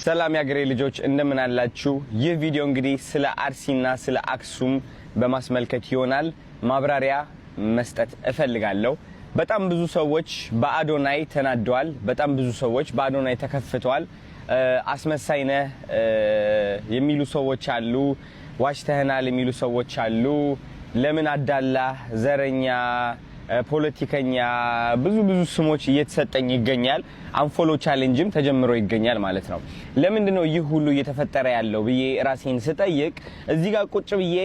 ሰላም ያገሬ ልጆች እንደምን አላችሁ? ይህ ቪዲዮ እንግዲህ ስለ አርሲና ስለ አክሱም በማስመልከት ይሆናል። ማብራሪያ መስጠት እፈልጋለሁ። በጣም ብዙ ሰዎች በአዶናይ ተናደዋል። በጣም ብዙ ሰዎች በአዶናይ ተከፍተዋል። አስመሳይ ነህ የሚሉ ሰዎች አሉ። ዋሽተህናል የሚሉ ሰዎች አሉ። ለምን አዳላ፣ ዘረኛ፣ ፖለቲከኛ ብዙ ስሞች እየተሰጠኝ ይገኛል። አንፎሎ ቻሌንጅም ተጀምሮ ይገኛል ማለት ነው። ለምንድነው ይህ ሁሉ እየተፈጠረ ያለው ብዬ ራሴን ስጠይቅ እዚህ ጋር ቁጭ ብዬ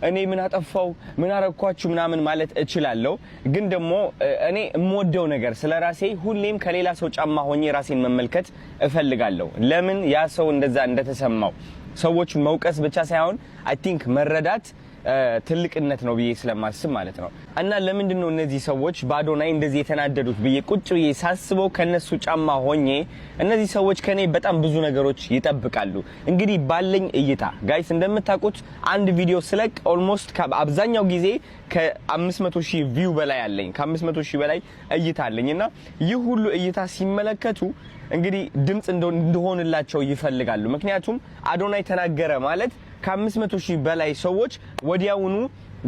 እኔ ምን አጠፋው ምን አረኳችሁ ምናምን ማለት እችላለሁ። ግን ደግሞ እኔ የምወደው ነገር ስለራሴ ሁሌም ከሌላ ሰው ጫማ ሆኜ ራሴን መመልከት እፈልጋለሁ። ለምን ያ ሰው እንደዛ እንደተሰማው ሰዎችን መውቀስ ብቻ ሳይሆን አይ ቲንክ መረዳት ትልቅነት ነው ብዬ ስለማስብ ማለት ነው። እና ለምንድነው እነዚህ ሰዎች በአዶናይ እንደዚህ የተናደዱት ብዬ ቁጭ ብዬ ሳስበው ከነሱ ጫማ ሆኜ እነዚህ ሰዎች ከኔ በጣም ብዙ ነገሮች ይጠብቃሉ። እንግዲህ ባለኝ እይታ ጋይስ እንደምታውቁት አንድ ቪዲዮ ስለቅ ኦልሞስት አብዛኛው ጊዜ ከ500,000 ቪው በላይ አለኝ። ከ500,000 በላይ እይታ አለኝና ይህ ሁሉ እይታ ሲመለከቱ እንግዲህ ድምጽ እንደሆንላቸው ይፈልጋሉ። ምክንያቱም አዶናይ ተናገረ ማለት ከ500,000 በላይ ሰዎች ወዲያውኑ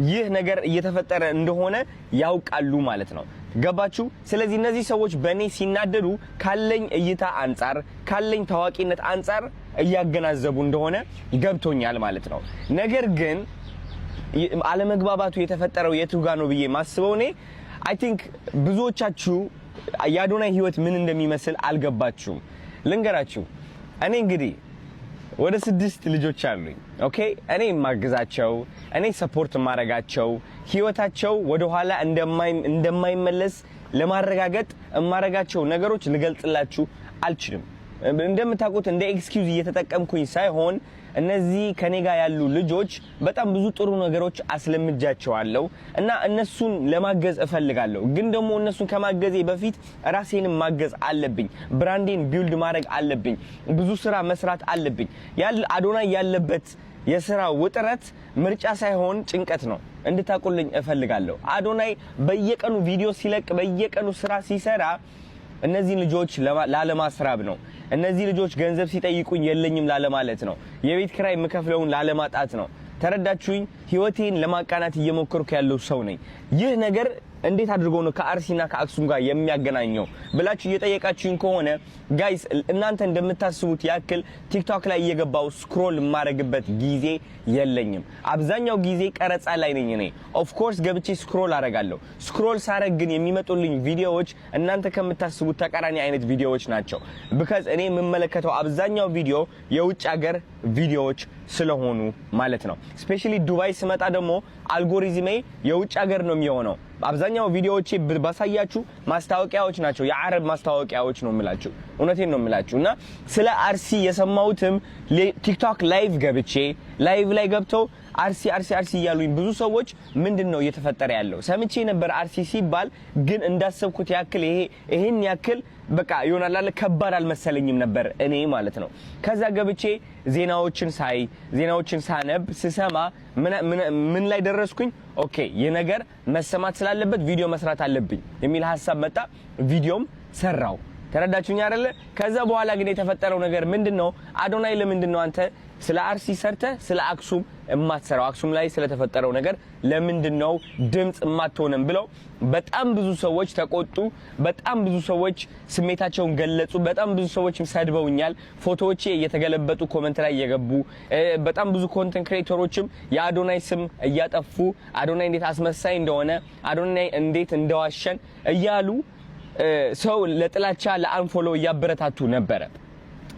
ይህ ነገር እየተፈጠረ እንደሆነ ያውቃሉ ማለት ነው። ገባችሁ? ስለዚህ እነዚህ ሰዎች በእኔ ሲናደዱ ካለኝ እይታ አንጻር ካለኝ ታዋቂነት አንጻር እያገናዘቡ እንደሆነ ገብቶኛል ማለት ነው። ነገር ግን አለመግባባቱ የተፈጠረው የቱ ጋር ነው ብዬ ማስበው እኔ አይ ቲንክ ብዙዎቻችሁ የአዶናይ ህይወት ምን እንደሚመስል አልገባችሁም። ልንገራችሁ። እኔ እንግዲህ ወደ 6 ልጆች አሉኝ። ኦኬ እኔ ማግዛቸው እኔ ሰፖርት ማረጋቸው ህይወታቸው ወደ ኋላ እንደማይመለስ ለማረጋገጥ ማረጋቸው ነገሮች ልገልጽላችሁ አልችልም። እንደምታውቁት እንደ ኤክስኪውዝ እየተጠቀምኩኝ ሳይሆን እነዚህ ከኔ ጋር ያሉ ልጆች በጣም ብዙ ጥሩ ነገሮች አስለምጃቸዋለሁ እና እነሱን ለማገዝ እፈልጋለሁ። ግን ደግሞ እነሱን ከማገዜ በፊት ራሴንም ማገዝ አለብኝ። ብራንዴን ቢልድ ማድረግ አለብኝ። ብዙ ስራ መስራት አለብኝ። አዶናይ ያለበት የስራ ውጥረት ምርጫ ሳይሆን ጭንቀት ነው እንድታቁልኝ እፈልጋለሁ። አዶናይ በየቀኑ ቪዲዮ ሲለቅ በየቀኑ ስራ ሲሰራ እነዚህ ልጆች ላለማስራብ ነው። እነዚህ ልጆች ገንዘብ ሲጠይቁኝ የለኝም ላለማለት ነው። የቤት ኪራይ የምከፍለውን ላለማጣት ነው። ተረዳችሁኝ? ህይወቴን ለማቃናት እየሞከርኩ ያለው ሰው ነኝ። ይህ ነገር እንዴት አድርጎ ነው ከአርሲና ከአክሱም ጋር የሚያገናኘው ብላችሁ እየጠየቃችሁኝ ከሆነ ጋይስ እናንተ እንደምታስቡት ያክል ቲክቶክ ላይ እየገባው ስክሮል ማረግበት ጊዜ የለኝም። አብዛኛው ጊዜ ቀረጻ ላይ ነኝ እኔ። ኦፍ ኮርስ ገብቼ ስክሮል አረጋለሁ። ስክሮል ሳረግ ግን የሚመጡልኝ ቪዲዮዎች እናንተ ከምታስቡት ተቃራኒ አይነት ቪዲዮዎች ናቸው። because እኔ የምመለከተው አብዛኛው ቪዲዮ የውጭ ሀገር ቪዲዮዎች ስለሆኑ ማለት ነው። ስፔሻሊ ዱባይ ስመጣ ደግሞ አልጎሪዝሜ የውጭ ሀገር ነው የሚሆነው። አብዛኛው ቪዲዮዎቼ ባሳያችሁ ማስታወቂያዎች ናቸው። የአረብ ማስታወቂያዎች ነው የምላችሁ። እውነቴን ነው የምላችሁ። እና ስለ አርሲ የሰማሁትም ቲክቶክ ላይቭ ገብቼ ላይቭ ላይ ገብተው አርሲ እያሉኝ ብዙ ሰዎች ምንድነው እየተፈጠረ ያለው ሰምቼ ነበር። አርሲ ሲባል ግን እንዳሰብኩት ያክል ይሄን ያክል በቃ ይሆናል አለ ከባድ አልመሰለኝም ነበር እኔ ማለት ነው። ከዛ ገብቼ ዜናዎችን ሳነብ ስሰማ ምን ላይ ደረስኩኝ? ኦኬ የነገር መሰማት ስላለበት ቪዲዮ መስራት አለብኝ የሚል ሐሳብ መጣ። ቪዲዮም ሰራው። ተረዳችሁኝ አይደለ? ከዛ በኋላ ግን የተፈጠረው ነገር ምንድነው? አዶናይ ለምንድነው አንተ ስለ አርሲ ሰርተ ስለ አክሱም እማትሰራው? አክሱም ላይ ስለተፈጠረው ነገር ለምንድነው ድምጽ እማትሆንም ብለው በጣም ብዙ ሰዎች ተቆጡ። በጣም ብዙ ሰዎች ስሜታቸውን ገለጹ። በጣም ብዙ ሰዎችም ሰድበውኛል። ፎቶዎቼ እየተገለበጡ ኮሜንት ላይ እየገቡ በጣም ብዙ ኮንተንት ክሬተሮችም የአዶናይ ስም እያጠፉ አዶናይ እንዴት አስመሳይ እንደሆነ አዶናይ እንዴት እንደዋሸን እያሉ ሰው ለጥላቻ ለአንፎሎ እያበረታቱ ነበረ።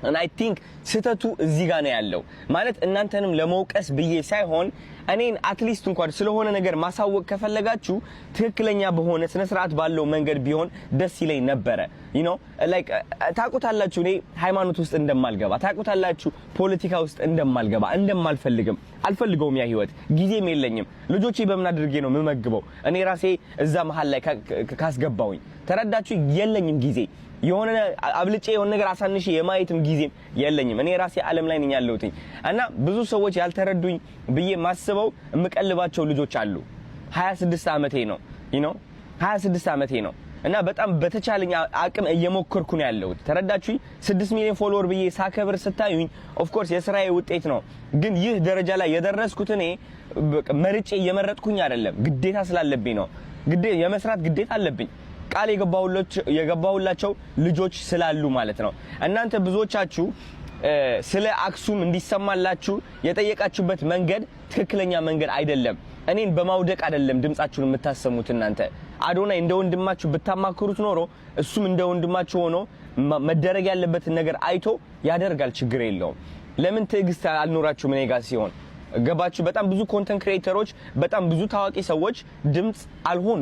and I think ስተቱ እዚህ ጋር ነው ያለው። ማለት እናንተንም ለመውቀስ ብዬ ሳይሆን እኔን አትሊስት እንኳን ስለሆነ ነገር ማሳወቅ ከፈለጋችሁ ትክክለኛ በሆነ ስነ ስርዓት ባለው መንገድ ቢሆን ደስ ይለኝ ነበረ። you know like ታቁታላችሁ እኔ ሃይማኖት ውስጥ እንደማልገባ ታቁታላችሁ፣ ፖለቲካ ውስጥ እንደማልገባ አልፈልገውም። ያ ህይወት ጊዜም የለኝም። ልጆቼ በምን አድርጌ ነው የምመግበው እኔ ራሴ እዛ መሃል ላይ ካስገባውኝ? ተረዳችሁ? የለኝም ጊዜ የሆነ አብልጬ የሆነ ነገር አሳንሽ የማየትም ጊዜም የለኝም። እኔ ራሴ ዓለም ላይ ነኝ ያለሁት እና ብዙ ሰዎች ያልተረዱኝ ብዬ ማስበው የምቀልባቸው ልጆች አሉ። 26 ዓመቴ ነው you know 26 ዓመቴ ነው እና በጣም በተቻለኝ አቅም እየሞከርኩ ነው ያለሁት። ተረዳችሁኝ? 6 ሚሊዮን ፎሎወር ብዬ ሳከብር ስታዩኝ ኦፍ ኮርስ የስራዬ ውጤት ነው። ግን ይህ ደረጃ ላይ የደረስኩት እኔ መርጬ እየመረጥኩኝ አይደለም፣ ግዴታ ስላለብኝ ነው። የመስራት ግዴታ አለብኝ። ቃል የገባሁላቸው ልጆች ስላሉ ማለት ነው። እናንተ ብዙዎቻችሁ ስለ አክሱም እንዲሰማላችሁ የጠየቃችሁበት መንገድ ትክክለኛ መንገድ አይደለም። እኔን በማውደቅ አይደለም ድምጻችሁን የምታሰሙት። እናንተ አዶናይ እንደ ወንድማችሁ ብታማክሩት ኖሮ እሱም እንደ ወንድማችሁ ሆኖ መደረግ ያለበትን ነገር አይቶ ያደርጋል። ችግር የለውም። ለምን ትዕግስት አልኖራችሁም እኔ ጋር ሲሆን? ገባችሁ? በጣም ብዙ ኮንተንት ክሬተሮች፣ በጣም ብዙ ታዋቂ ሰዎች ድምጽ አልሆኑ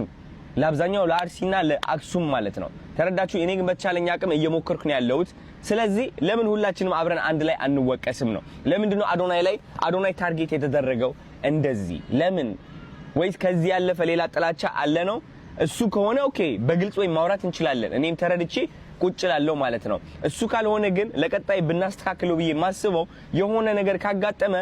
ለአብዛኛው ለአርሲና ለአክሱም ማለት ነው። ተረዳችሁ? እኔ ግን በተቻለኝ አቅም እየሞከርኩ ነው ያለሁት። ስለዚህ ለምን ሁላችንም አብረን አንድ ላይ አንወቀስም ነው? ለምንድነው አዶናይ ታርጌት የተደረገው እንደዚህ? ለምን? ወይስ ከዚህ ያለፈ ሌላ ጥላቻ አለ ነው? እሱ ከሆነ ኦኬ በግልጽ ወይ ማውራት እንችላለን። እኔም ተረድቼ ቁጭ ላለው ማለት ነው። እሱ ካልሆነ ግን ለቀጣይ ብናስተካክለው ብዬ ማስበው የሆነ ነገር ካጋጠመ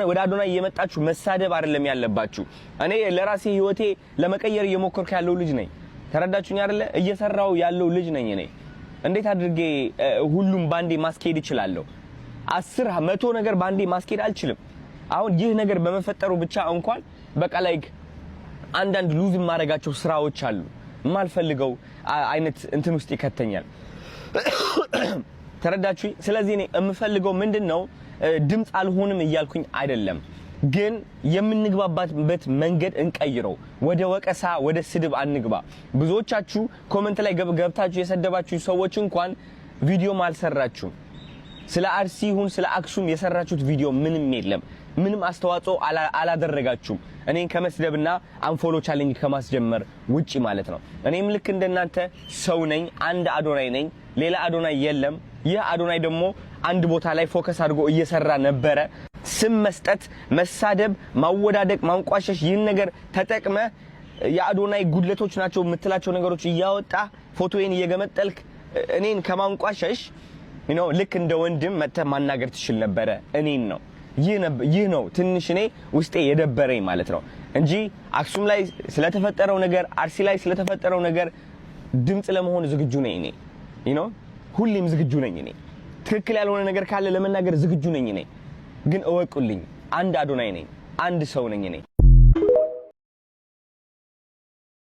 ወደ አዶናይ እየመጣችሁ መሳደብ አይደለም ያለባችሁ። እኔ ለራሴ ህይወቴ ለመቀየር እየሞከርኩ ያለው ልጅ ነኝ። ተረዳችሁኝ አይደለ? እየሰራው ያለው ልጅ ነኝ እኔ። እንዴት አድርጌ ሁሉም ባንዴ ማስኬድ እችላለሁ? 10 100 ነገር ባንዴ ማስኬድ አልችልም። አሁን ይህ ነገር በመፈጠሩ ብቻ እንኳን በቃ ላይክ አንዳንድ ሉዝ ማረጋቸው ስራዎች አሉ። ማልፈልገው አይነት እንትን ውስጥ ይከተኛል። ተረዳችሁ? ስለዚህ እኔ የምፈልገው ምንድነው ድምጽ አልሆንም እያልኩኝ አይደለም፣ ግን የምንግባባበት መንገድ እንቀይረው። ወደ ወቀሳ ወደ ስድብ አንግባ። ብዙዎቻችሁ ኮሜንት ላይ ገብታችሁ የሰደባችሁ ሰዎች እንኳን ቪዲዮ አልሰራችሁም። ስለ አርሲ ይሁን ስለ አክሱም የሰራችሁት ቪዲዮ ምንም የለም። ምንም አስተዋጽኦ አላደረጋችሁም። እኔን ከመስደብና አንፎሎ ቻሌንጅ ከማስጀመር ውጪ ማለት ነው። እኔም ልክ እንደናንተ ሰው ነኝ። አንድ አዶናይ ነኝ፣ ሌላ አዶናይ የለም። ይህ አዶናይ ደግሞ አንድ ቦታ ላይ ፎከስ አድርጎ እየሰራ ነበረ። ስም መስጠት፣ መሳደብ፣ ማወዳደቅ፣ ማንቋሸሽ ይህን ነገር ተጠቅመ የአዶናይ ጉድለቶች ናቸው የምትላቸው ነገሮች እያወጣ ፎቶዬን እየገመጠልክ እኔን ከማንቋሸሽ ልክ እንደ ወንድም መጥተህ ማናገር ትችል ነበረ። እኔን ነው ይህ ነው ትንሽ እኔ ውስጤ የደበረኝ ማለት ነው እንጂ አክሱም ላይ ስለተፈጠረው ነገር፣ አርሲ ላይ ስለተፈጠረው ነገር ድምጽ ለመሆን ዝግጁ ነኝ እኔ። ሁሌም ዝግጁ ነኝ እኔ። ትክክል ያልሆነ ነገር ካለ ለመናገር ዝግጁ ነኝ እኔ። ግን እወቁልኝ፣ አንድ አዶናይ ነኝ፣ አንድ ሰው ነኝ እኔ።